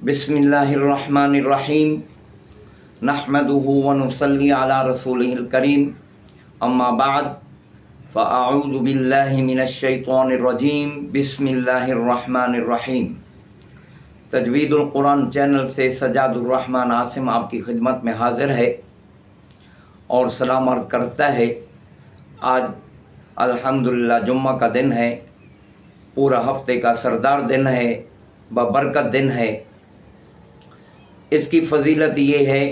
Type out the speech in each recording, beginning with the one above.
बिस्मिल्लाहिर्रहमानिर्रहीम नहमदुहु व नुसल्ली अला रसूलिहिल करीम अम्मा बाद फ़अऊज़ु बिल्लाहि मिनश्शैतानिर्रजीम बिस्मिल्लाहिर्रहमानिर्रहीम। तजवीदुल कुरान चैनल से सजादुर रहमान आसिम आपकी खिदमत में हाज़िर है और सलाम अर्ज़ करता है। आज अल्हम्दुलिल्लाह जुम्मा का दिन है, पूरा हफ्ते का सरदार दिन है, बबरकत दिन है। इसकी फ़जीलत ये है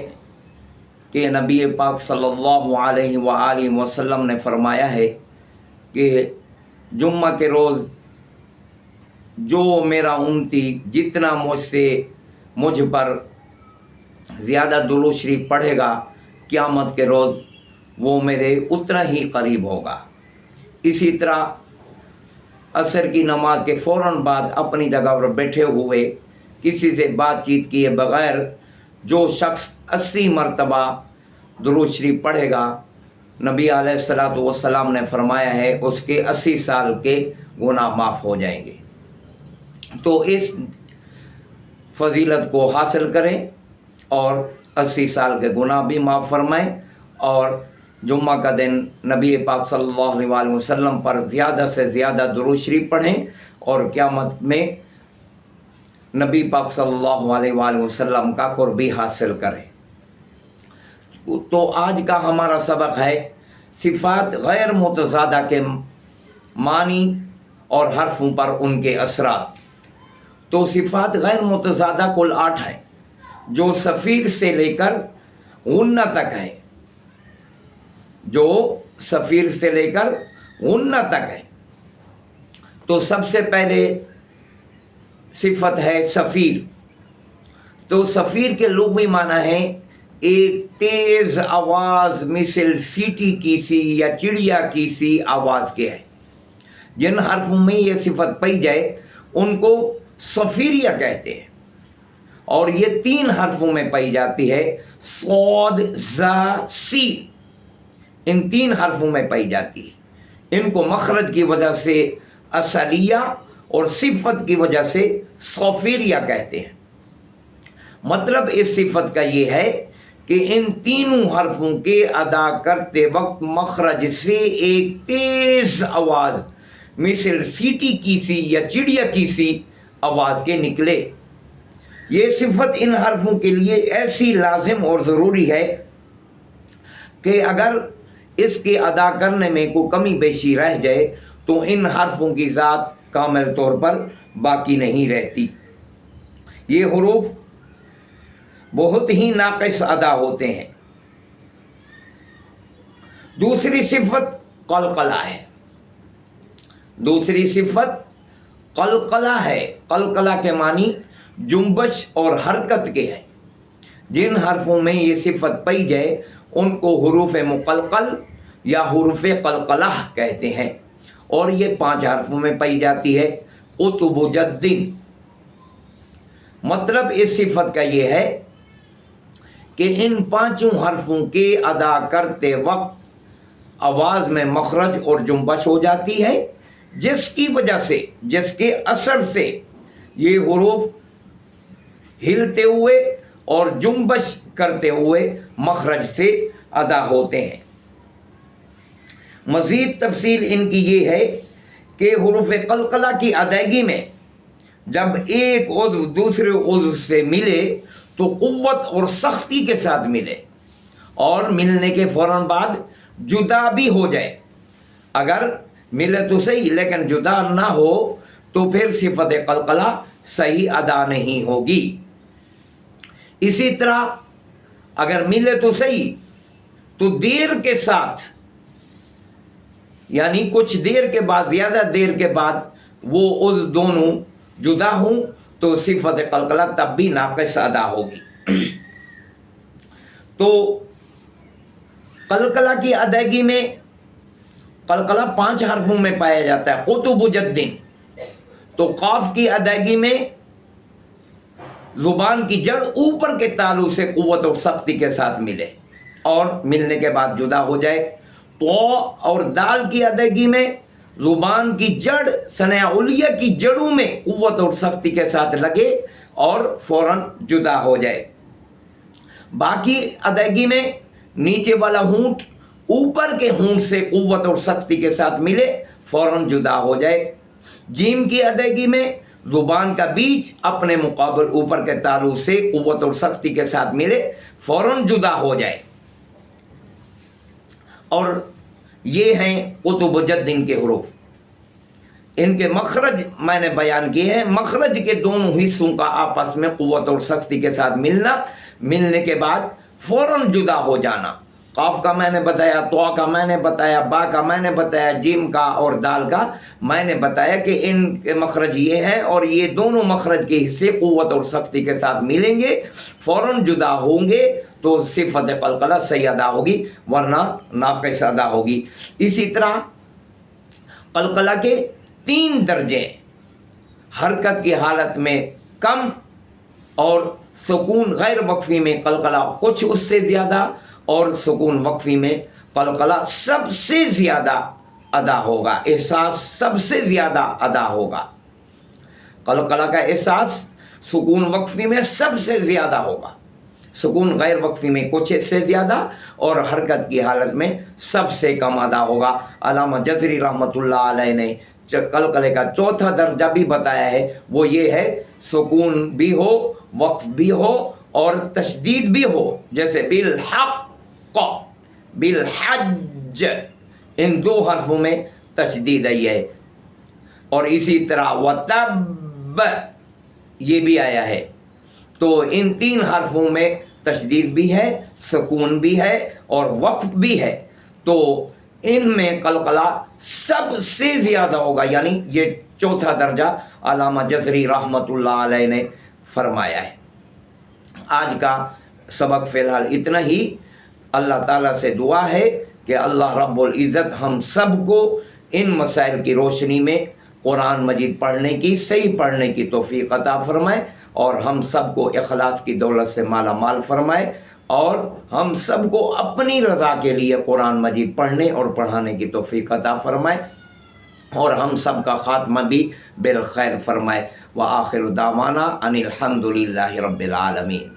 कि नबी पाक सल्लल्लाहु अलैहि वसल्लम ने फ़रमाया है कि जुम्मा के रोज़ जो मेरा उम्मती जितना मुझ पर ज़्यादा दुरूद शरीफ पढ़ेगा, क़यामत के रोज़ वो मेरे उतना ही करीब होगा। इसी तरह असर की नमाज के फ़ौरन बाद अपनी जगह पर बैठे हुए किसी से बातचीत किए बग़ैर जो शख्स 80 मरतबा दुरूद शरीफ पढ़ेगा, नबी अलैहिस्सलातु वस्सलाम ने फरमाया है उसके 80 साल के गुनाह माफ़ हो जाएंगे। तो इस फजीलत को हासिल करें और 80 साल के गुनाह भी माफ़ फरमाएं और जुम्मा का दिन नबी पाक सल्लल्लाहु अलैहि वसल्लम पर ज़्यादा से ज़्यादा दुरूद शरीफ पढ़ें और क़यामत में नबी पाक सल्लल्लाहु अलैहि वसल्लम का कुर्बी हासिल करें। तो आज का हमारा सबक है सिफ़ात गैर मुतज़ादा के मानी और हर्फ़ों पर उनके असरात। तो सिफ़ात गैर मुतज़ादा कुल 8 हैं, जो सफ़ीर से लेकर गुन्ना तक है, जो सफ़ीर से लेकर गुन्ना तक है। तो सबसे पहले सिफत है सफ़ीर। तो सफ़ीर के लुग़वी माना है एक तेज़ आवाज़ मिसल सीटी की सी या चिड़िया की सी आवाज़ के है। जिन हर्फों में ये सिफत पाई जाए उनको सफ़ीरिया कहते हैं और ये 3 हर्फों में पाई जाती है, सौद ज़ा सी। इन 3 हर्फों में पाई जाती है। इनको मखरज की वजह से असलिया और सिफत की वजह से सफ़ीरिया कहते हैं। मतलब इस सिफत का ये है कि इन तीनों हर्फों के अदा करते वक्त मखरज से एक तेज़ आवाज़ मिसल सीटी की सी या चिड़िया की सी आवाज़ के निकले। ये सिफत इन हर्फों के लिए ऐसी लाजिम और ज़रूरी है कि अगर इसके अदा करने में कोई कमी बेशी रह जाए तो इन हर्फों की ज़ात कामिल तौर पर बाकी नहीं रहती। ये हुरूफ बहुत ही नाक़िस अदा होते हैं। दूसरी सिफत कलकला है। दूसरी सिफत कलकला है। कलकला के मानी जुम्बश और हरकत के हैं। जिन हर्फों में ये सिफत पाई जाए उनको हुरूफ मुकलकल या हुरूफ कलकला कहते हैं और ये 5 हर्फों में पाई जाती है। कुतुबुजद्दीन। मतलब इस सिफत का ये है कि इन 5 हर्फों के अदा करते वक्त आवाज़ में मखरज और जुम्बश हो जाती है, जिसकी वजह से, जिसके असर से ये हुरूफ हिलते हुए और जुम्बश करते हुए मखरज से अदा होते हैं। मज़ीद तफसील इनकी ये है कि हुरूफ कलकला की अदायगी में जब एक उज़्व दूसरे उज़्व से मिले तो क़ुव्वत और सख्ती के साथ मिले और मिलने के फ़ौरन बाद जुदा भी हो जाए। अगर मिले तो सही लेकिन जुदा ना हो तो फिर सिफत कलकला सही अदा नहीं होगी। इसी तरह अगर मिले तो सही तो देर के साथ, यानी कुछ देर के बाद, ज़्यादा देर के बाद वो उज़्व दोनों जुदा हों तो सिफत कलकला तब भी नाक़िस अदा होगी। तो कलकला की अदायगी में कलकला 5 हर्फों में पाया जाता है। कुतुबुजद्दीन। तो काफ की अदायगी में ज़ुबान की जड़ ऊपर के तालु से क़ुव्वत और सख्ती के साथ मिले और मिलने के बाद जुदा हो जाए। तो और दाल की अदायगी में ज़ुबान की जड़ सना उलिया की जड़ों में क़ुव्वत और सख्ती के साथ लगे اور فوراً جدا ہو جائے۔ باقی ادائیگی میں نیچے والا ہونٹ اوپر کے ہونٹ سے قوت اور سختی کے ساتھ ملے، فوراً جدا ہو جائے۔ جیم کی ادائیگی میں زبان کا بیچ اپنے مقابل اوپر کے تالو سے قوت اور سختی کے ساتھ ملے، فوراً جدا ہو جائے۔ اور یہ ہیں قطب جد کے حروف۔ ان کے مخرج میں نے بیان کیے ہیں۔ مخرج کے دونوں حصوں کا آپس میں قوت اور سختی کے ساتھ ملنا، ملنے کے بعد فوراً جدا ہو جانا۔ قاف کا میں نے بتایا، طا کا میں نے بتایا، با کا میں نے بتایا، جیم کا اور دال کا میں نے بتایا کہ ان کے مخرج یہ ہیں، اور یہ دونوں مخرج کے حصے قوت اور سختی کے ساتھ ملیں گے، فوراً جدا ہوں گے تو صفت قلقلہ صحیح ادا ہوگی، ورنہ ناقص ادا ہوگی۔ اسی طرح قلقلہ کے 3 درجے، حرکت کی حالت میں کم اور سکون غیر وقفی میں قلقلہ کچھ اس سے زیادہ، اور سکون وقفی میں قلقلہ سب سے زیادہ ادا ہوگا، احساس سب سے زیادہ ادا ہوگا۔ قلقلہ کا احساس سکون وقفی میں سب سے زیادہ ہوگا، سکون غیر وقفی میں کچھ سے زیادہ، اور حرکت کی حالت میں سب سے کم ادا ہوگا۔ علامہ جزری رحمۃ اللہ علیہ نے قلقلے کا 4تھا درجہ بھی بتایا ہے، وہ یہ ہے سکون بھی ہو، وقف بھی ہو اور تشدید بھی ہو، جیسے بالحق، بالحج، ان 2 حرفوں میں تشدید آئی ہے۔ اور اسی طرح وتب یہ بھی آیا ہے، تو ان 3 حرفوں میں تشدید بھی ہے، سکون بھی ہے اور وقف بھی ہے، تو ان میں قلقلہ سب سے زیادہ ہوگا، یعنی یہ 4تھا درجہ علامہ جزری رحمۃ اللہ علیہ نے فرمایا ہے۔ آج کا سبق فی الحال اتنا ہی۔ اللہ تعالیٰ سے دعا ہے کہ اللہ رب العزت ہم سب کو ان مسائل کی روشنی میں قرآن مجید پڑھنے کی، صحیح پڑھنے کی توفیق عطا فرمائے، اور ہم سب کو اخلاص کی دولت سے مالا مال فرمائے، اور ہم سب کو اپنی رضا کے لیے قرآن مجید پڑھنے اور پڑھانے کی توفیق عطا فرمائے، اور ہم سب کا خاتمہ بھی بالخیر فرمائے۔ وآخر دعوانا ان الحمد للہ رب العالمین۔